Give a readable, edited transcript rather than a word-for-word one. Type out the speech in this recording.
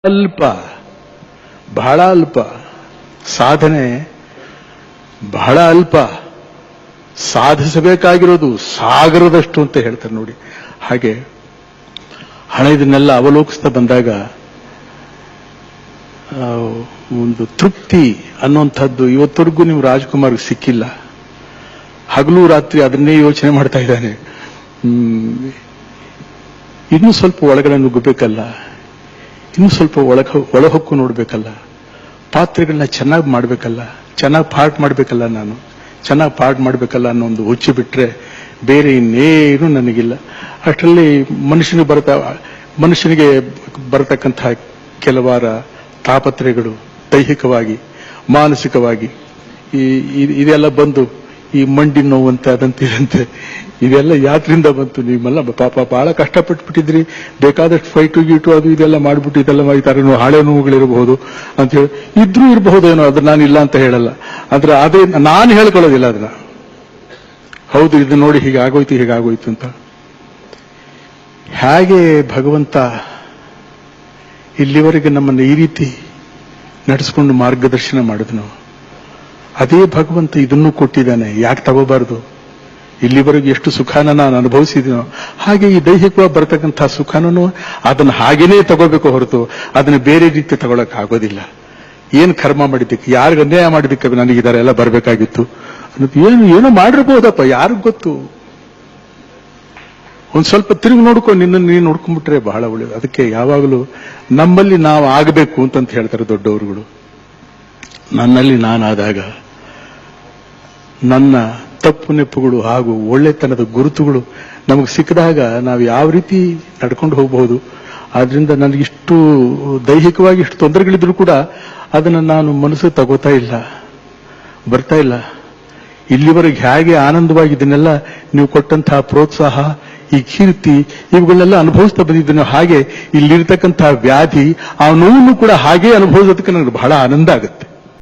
ಅಲ್ಪ, ಬಹಳ ಅಲ್ಪ. ಸಾಧನೆ ಬಹಳ ಅಲ್ಪ, ಸಾಧಿಸಬೇಕಾಗಿರೋದು ಸಾಗರದಷ್ಟು ಅಂತ ಹೇಳ್ತಾರೆ ನೋಡಿ. ಹಾಗೆ ಹಣ ಇದನ್ನೆಲ್ಲ ಅವಲೋಕಿಸ್ತಾ ಬಂದಾಗ ಒಂದು ತೃಪ್ತಿ ಅನ್ನುವಂಥದ್ದು ಇವತ್ತವರೆಗೂ ನೀವು ರಾಜ್ಕುಮಾರ್ಗೆ ಸಿಕ್ಕಿಲ್ಲ. ಹಗಲು ರಾತ್ರಿ ಅದನ್ನೇ ಯೋಚನೆ ಮಾಡ್ತಾ ಇದ್ದಾನೆ. ಇನ್ನೂ ಸ್ವಲ್ಪ ಒಳಗಡೆ ನುಗ್ಗಬೇಕಲ್ಲ, ಇನ್ನೂ ಸ್ವಲ್ಪ ಒಳಹೊಕ್ಕು ನೋಡ್ಬೇಕಲ್ಲ, ಪಾತ್ರೆಗಳನ್ನ ಚೆನ್ನಾಗಿ ಮಾಡ್ಬೇಕಲ್ಲ, ಚೆನ್ನಾಗಿ ಪಾಠ ಮಾಡ್ಬೇಕಲ್ಲ, ನಾನು ಚೆನ್ನಾಗಿ ಪಾಠ ಮಾಡ್ಬೇಕಲ್ಲ ಅನ್ನೋ ಒಂದು ಹುಚ್ಚು ಬಿಟ್ರೆ ಬೇರೆ ಇನ್ನೇನು ನನಗಿಲ್ಲ. ಅಷ್ಟರಲ್ಲಿ ಮನುಷ್ಯನಿಗೆ ಬರತಕ್ಕಂತಹ ಕೆಲವಾರ ತಾಪತ್ರೆಗಳು ದೈಹಿಕವಾಗಿ ಮಾನಸಿಕವಾಗಿ ಇದೆಲ್ಲ ಬಂದು ಈ ಮಂಡಿ ನೋವಂತೆ ಅದಂತೆ ಇದಂತೆ ಇದೆಲ್ಲ ಯಾತ್ರಿಂದ ಬಂತು? ನೀವೆಲ್ಲ ಪಾಪ ಬಹಳ ಕಷ್ಟಪಟ್ಬಿಟ್ಟಿದ್ರಿ, ಬೇಕಾದಷ್ಟು ಫೈಟು ಗೀಟು ಅದು ಇದೆಲ್ಲ ಮಾಡ್ಬಿಟ್ಟು ಇದೆಲ್ಲ ಮಾಡಿತಾರೆ, ಹಳೆ ನೋವುಗಳಿರಬಹುದು ಅಂತ ಹೇಳಿ ಇದ್ರೂ ಇರಬಹುದೇನೋ, ಅದು ನಾನು ಇಲ್ಲ ಅಂತ ಹೇಳಲ್ಲ. ಆದ್ರೆ ಅದೇ ನಾನು ಹೇಳ್ಕೊಳ್ಳೋದಿಲ್ಲ ಅದನ್ನ. ಹೌದು, ಇದು ನೋಡಿ ಹೀಗಾಗೋಯ್ತು ಅಂತ. ಹೇಗೆ ಭಗವಂತ ಇಲ್ಲಿವರೆಗೆ ನಮ್ಮನ್ನು ಈ ರೀತಿ ನಡೆಸಿಕೊಂಡು ಮಾರ್ಗದರ್ಶನ ಮಾಡಿದ್ನು, ಅದೇ ಭಗವಂತ ಇದನ್ನು ಕೊಟ್ಟಿದ್ದಾನೆ. ಯಾಕೆ ತಗೋಬಾರದು? ಇಲ್ಲಿವರೆಗೆ ಎಷ್ಟು ಸುಖಾನ ನಾನು ಅನುಭವಿಸಿದೀನೋ ಹಾಗೆ ಈ ದೈಹಿಕವಾಗಿ ಬರತಕ್ಕಂತಹ ಸುಖಾನೂ ಅದನ್ನು ಹಾಗೇನೇ ತಗೋಬೇಕು ಹೊರತು ಅದನ್ನು ಬೇರೆ ರೀತಿ ತಗೊಳಕ್ ಆಗೋದಿಲ್ಲ. ಏನ್ ಕರ್ಮ ಮಾಡಿದ್ದಕ್ಕೆ, ಯಾರಿಗ ಅನ್ಯಾಯ ಮಾಡಿದ್ದಕ್ಕೆ ನನಗಿದ್ದಾರೆ ಎಲ್ಲ ಬರಬೇಕಾಗಿತ್ತು ಅನ್ನೋದು ಏನೋ ಮಾಡಿರ್ಬೋದಪ್ಪ, ಯಾರಿಗ್ ಗೊತ್ತು? ಒಂದ್ ಸ್ವಲ್ಪ ತಿರುಗಿ ನೋಡ್ಕೊಂಡು ನೀನು ನೋಡ್ಕೊಂಡ್ಬಿಟ್ರೆ ಬಹಳ ಒಳ್ಳೇದು. ಅದಕ್ಕೆ ಯಾವಾಗಲೂ ನಮ್ಮಲ್ಲಿ ನಾವು ಆಗಬೇಕು ಅಂತಂತ ಹೇಳ್ತಾರೆ ದೊಡ್ಡವರುಗಳು. ನನ್ನಲ್ಲಿ ನಾನಾದಾಗ ನನ್ನ ತಪ್ಪು ನೆಪ್ಪುಗಳು ಹಾಗೂ ಒಳ್ಳೆತನದ ಗುರುತುಗಳು ನಮಗೆ ಸಿಕ್ಕಿದಾಗ ನಾವು ಯಾವ ರೀತಿ ನಡ್ಕೊಂಡು ಹೋಗಬಹುದು. ಆದ್ರಿಂದ ನನಗಿಷ್ಟು ದೈಹಿಕವಾಗಿ ಇಷ್ಟು ತೊಂದರೆಗಳಿದ್ರು ಕೂಡ ಅದನ್ನು ನಾನು ಮನಸ್ಸಿಗೆ ತಗೋತಾ ಇಲ್ಲ, ಬರ್ತಾ ಇಲ್ಲ. ಇಲ್ಲಿವರೆಗೆ ಹೇಗೆ ಆನಂದವಾಗಿ ಇದನ್ನೆಲ್ಲ ನೀವು ಕೊಟ್ಟಂತಹ ಪ್ರೋತ್ಸಾಹ, ಈ ಕೀರ್ತಿ, ಇವುಗಳನ್ನೆಲ್ಲ ಅನುಭವಿಸ್ತಾ ಬಂದಿದ್ದೇನೆ. ಹಾಗೆ ಇಲ್ಲಿರ್ತಕ್ಕಂತಹ ವ್ಯಾಧಿ, ಆ ನೋವನ್ನು ಕೂಡ ಹಾಗೆ ಅನುಭವಿಸೋದಕ್ಕೆ ನನಗೆ ಬಹಳ ಆನಂದ ಆಗುತ್ತೆ.